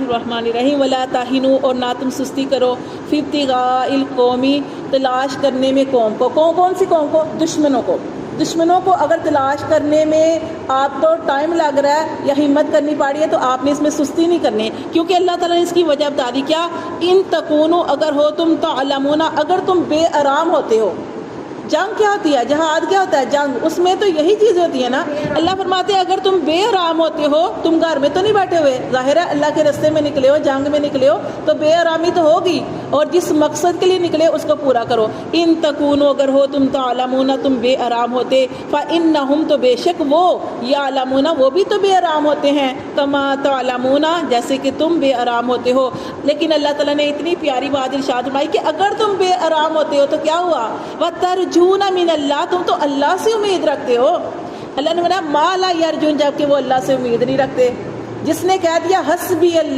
الرحمن الرحیم ولا تہنوا، اور نہ تم سستی کرو فی ابتغاء القوم، تلاش کرنے میں قوم کو، کون سی قوم کو؟ دشمنوں کو اگر تلاش کرنے میں آپ کو ٹائم لگ رہا ہے یا ہمت کرنی پڑ رہی ہے تو آپ نے اس میں سستی نہیں کرنی، کیونکہ اللہ تعالیٰ نے اس کی وجہ بتا دی کیا؟ ان تکونوا، اگر ہو تم تعلمون، اگر تم بے آرام ہوتے ہو۔ جنگ کیا ہوتی ہے؟ جہاد کیا ہوتا ہے؟ جنگ، اس میں تو یہی چیز ہوتی ہے نا۔ اللہ فرماتے ہیں اگر تم بے آرام ہوتے ہو، تم گھر میں تو نہیں بیٹھے ہوئے، ظاہر ہے اللہ کے راستے میں نکلے ہو، جنگ میں نکلے ہو تو بے آرامی تو ہوگی، اور جس مقصد کے لیے نکلے اس کو پورا کرو۔ ان تکونوا، اگر ہو تم تعلمون، تم بے آرام ہوتے، فإنہم، تو بے شک وہ، یعلمون، وہ بھی تو بے آرام ہوتے ہیں، کما تعلمون، جیسے کہ تم بے آرام ہوتے ہو۔ لیکن اللہ تعالیٰ نے اتنی پیاری بات ارشاد فرمائی کہ اگر تم بے آرام ہوتے ہو تو کیا ہوا؟ وَتَرْجُونَ مِنَ اللَّهِ، تم تو اللہ سے امید رکھتے ہو۔ اللہ نے بولا ما لا یرجون، جبکہ وہ اللہ سے امید نہیں رکھتے۔ جس نے کہہ دیا حسبی اللہ